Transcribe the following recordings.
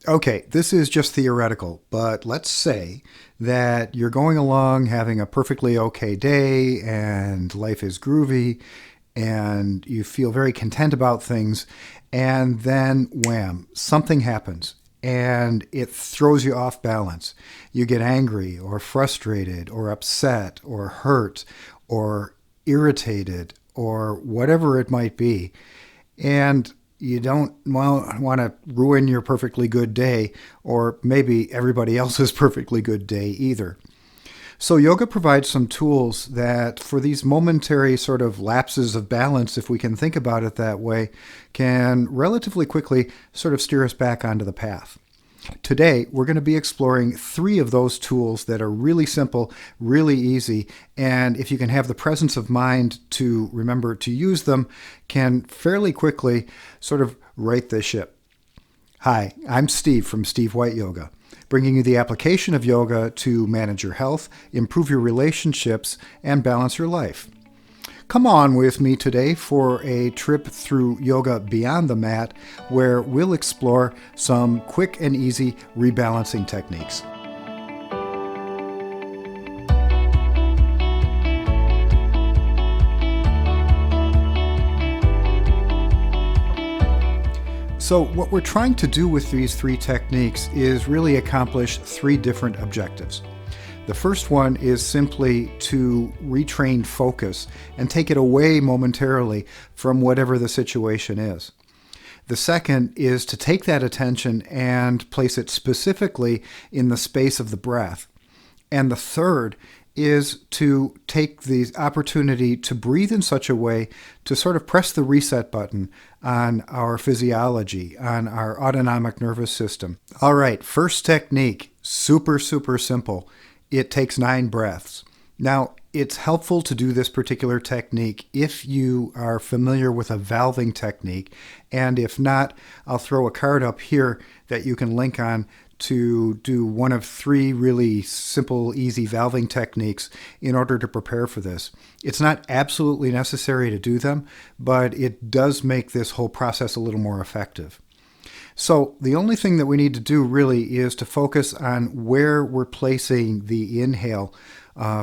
Okay, this is just theoretical, but let's say that you're going along having a perfectly okay day and life is groovy and you feel very content about things, and then wham, something happens and it throws you off balance. You get angry or frustrated or upset or hurt or irritated or whatever it might be. And you don't want to ruin your perfectly good day, or maybe everybody else's perfectly good day either. So, yoga provides some tools that, for these momentary sort of lapses of balance, if we can think about it that way, can relatively quickly sort of steer us back onto the path. Today, we're going to be exploring three of those tools that are really simple, really easy, and if you can have the presence of mind to remember to use them, can fairly quickly sort of right the ship. Hi, I'm Steve from Steve White Yoga, bringing you the application of yoga to manage your health, improve your relationships, and balance your life. Come on with me today for a trip through yoga beyond the mat, where we'll explore some quick and easy rebalancing techniques. So what we're trying to do with these three techniques is really accomplish three different objectives. The first one is simply to retrain focus and take it away momentarily from whatever the situation is. The second is to take that attention and place it specifically in the space of the breath. And the third is to take the opportunity to breathe in such a way to sort of press the reset button on our physiology, on our autonomic nervous system. All right, first technique, super simple. It takes 9 breaths. Now, it's helpful to do this particular technique if you are familiar with a valving technique, and if not, I'll throw a card up here that you can link on to do one of 3 really simple, easy valving techniques in order to prepare for this. It's not absolutely necessary to do them, but it does make this whole process a little more effective. So the only thing that we need to do really is to focus on where we're placing the inhale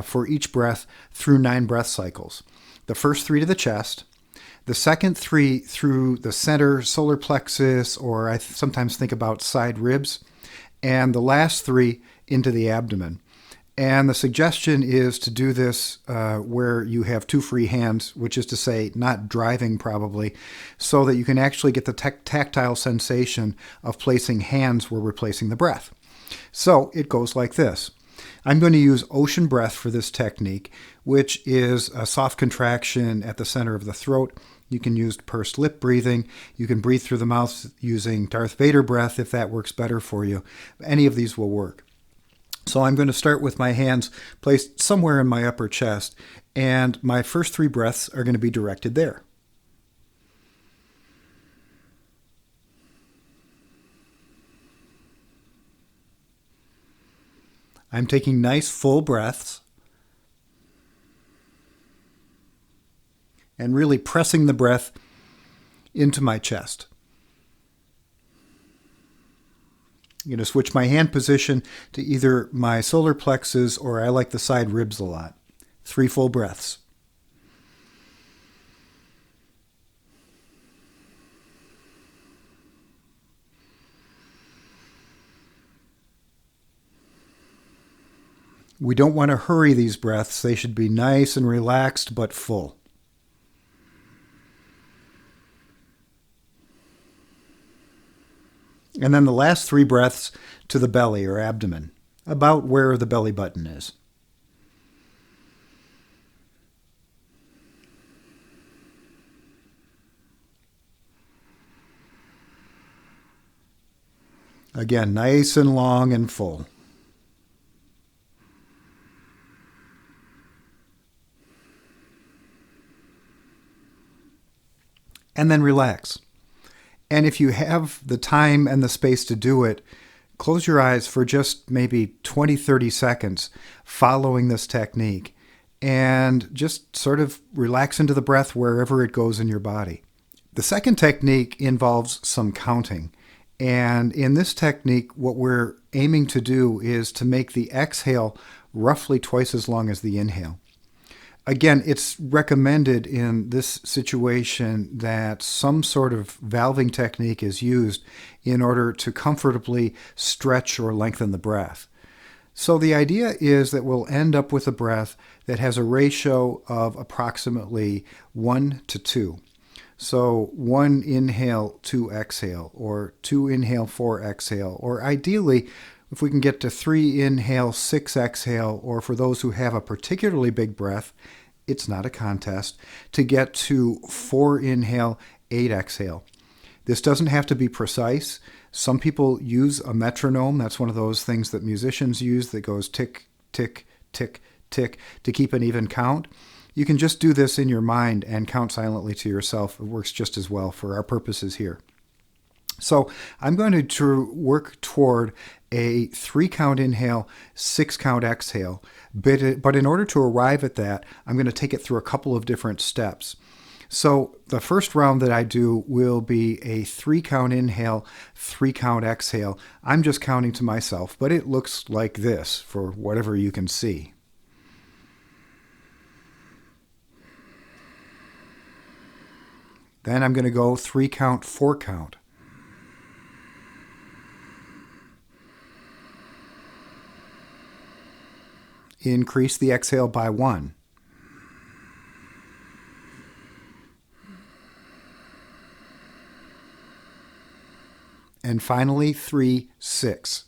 for each breath through 9 breath cycles. The first 3 to the chest, the second 3 through the center solar plexus, or I sometimes think about side ribs, and the last 3 into the abdomen. And the suggestion is to do this where you have 2 free hands, which is to say not driving probably, so that you can actually get the tactile sensation of placing hands where we're placing the breath. So it goes like this. I'm going to use ocean breath for this technique, which is a soft contraction at the center of the throat. You can use pursed lip breathing. You can breathe through the mouth using Darth Vader breath if that works better for you. Any of these will work. So I'm going to start with my hands placed somewhere in my upper chest, and my first 3 breaths are going to be directed there. I'm taking nice full breaths and really pressing the breath into my chest. I'm going to switch my hand position to either my solar plexus or I like the side ribs a lot. 3 full breaths. We don't want to hurry these breaths. They should be nice and relaxed but full. And then the last 3 breaths to the belly or abdomen, about where the belly button is. Again, nice and long and full. And then relax. And if you have the time and the space to do it, close your eyes for just maybe 20, 30 seconds following this technique and just sort of relax into the breath wherever it goes in your body. The second technique involves some counting. And in this technique, what we're aiming to do is to make the exhale roughly twice as long as the inhale. Again, it's recommended in this situation that some sort of valving technique is used in order to comfortably stretch or lengthen the breath. So the idea is that we'll end up with a breath that has a ratio of approximately 1 to 2. So 1 inhale, 2 exhale, or 2 inhale, 4 exhale, or ideally, if we can get to 3 inhale, 6 exhale, or for those who have a particularly big breath, it's not a contest, to get to 4 inhale, 8 exhale. This doesn't have to be precise. Some people use a metronome. That's one of those things that musicians use that goes tick, tick, tick, tick to keep an even count. You can just do this in your mind and count silently to yourself. It works just as well for our purposes here. So I'm going to work toward a 3-count inhale, 6-count exhale. But in order to arrive at that, I'm going to take it through a couple of different steps. So the first round that I do will be a 3-count inhale, 3-count exhale. I'm just counting to myself, but it looks like this for whatever you can see. Then I'm going to go 3-count, 4-count. Increase the exhale by 1. And finally, 3, 6.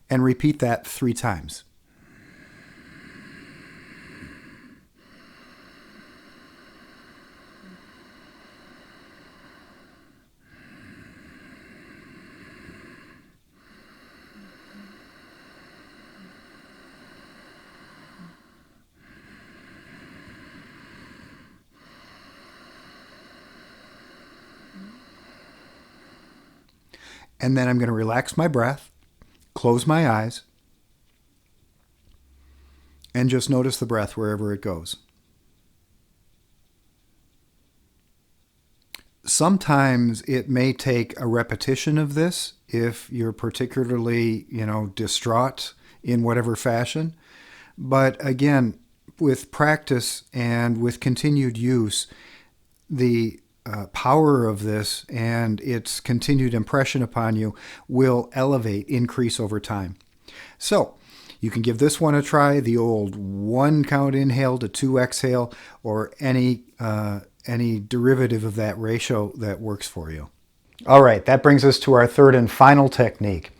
And repeat that 3 times. And then I'm going to relax my breath, close my eyes, and just notice the breath wherever it goes. Sometimes it may take a repetition of this if you're particularly, distraught in whatever fashion. But again, with practice and with continued use, the power of this and its continued impression upon you will increase over time. So you can give this one a try, the old 1-count inhale to 2 exhale, or any derivative of that ratio that works for you. All right, that brings us to our third and final technique.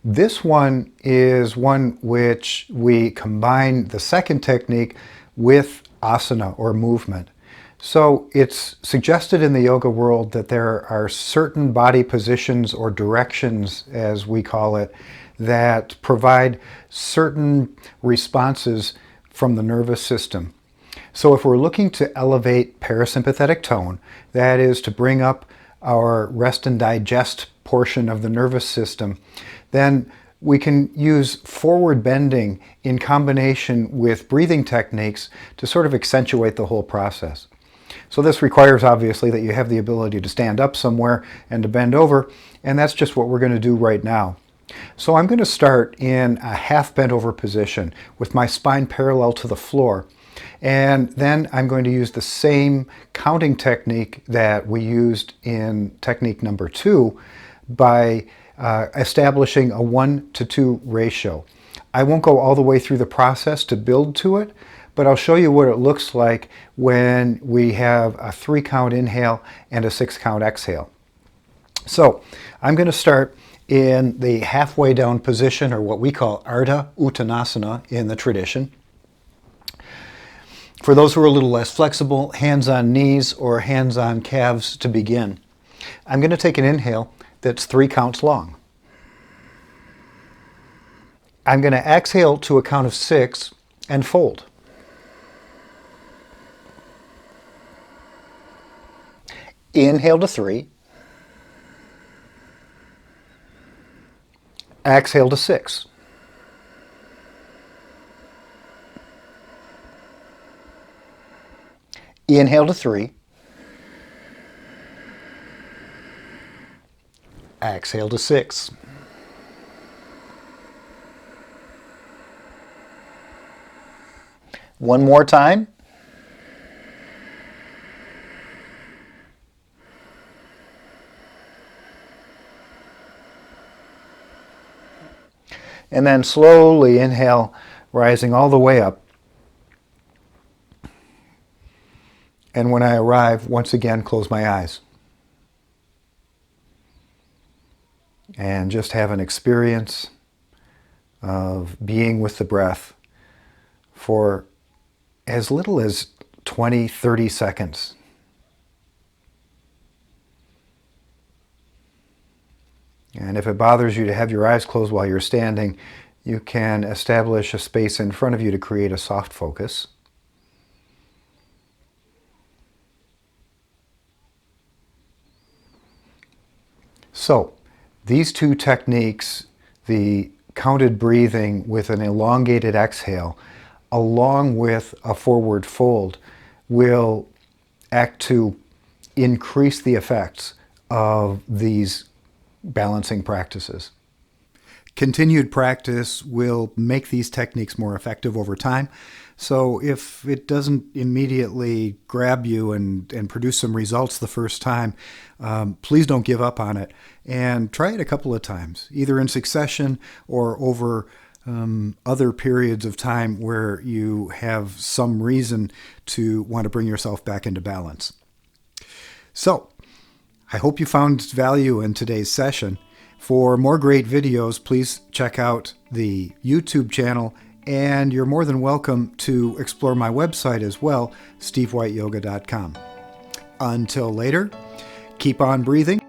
This one is one which we combine the second technique with asana or movement. So it's suggested in the yoga world that there are certain body positions or directions, as we call it, that provide certain responses from the nervous system. So if we're looking to elevate parasympathetic tone, that is to bring up our rest and digest portion of the nervous system, then we can use forward bending in combination with breathing techniques to sort of accentuate the whole process. So this requires, obviously, that you have the ability to stand up somewhere and to bend over, and that's just what we're going to do right now. So I'm going to start in a half bent over position with my spine parallel to the floor, and then I'm going to use the same counting technique that we used in technique number 2 by establishing a 1 to 2 ratio. I won't go all the way through the process to build to it, but I'll show you what it looks like when we have a 3-count inhale and a 6-count exhale. So I'm going to start in the halfway down position, or what we call Ardha Uttanasana in the tradition. For those who are a little less flexible, hands on knees or hands on calves to begin. I'm going to take an inhale that's 3 counts long. I'm going to exhale to a count of 6 and fold. Inhale to 3. Exhale to 6. Inhale to 3. Exhale to 6. One more time. And then slowly inhale, rising all the way up. And when I arrive, once again, close my eyes. And just have an experience of being with the breath for as little as 20, 30 seconds. And if it bothers you to have your eyes closed while you're standing, you can establish a space in front of you to create a soft focus. So, these two techniques, the counted breathing with an elongated exhale, along with a forward fold, will act to increase the effects of these balancing practices. Continued practice will make these techniques more effective over time. So if it doesn't immediately grab you and produce some results the first time, please don't give up on it. And try it a couple of times, either in succession or over other periods of time where you have some reason to want to bring yourself back into balance. So, I hope you found value in today's session. For more great videos, please check out the YouTube channel, and you're more than welcome to explore my website as well, stevewhiteyoga.com. Until later, keep on breathing.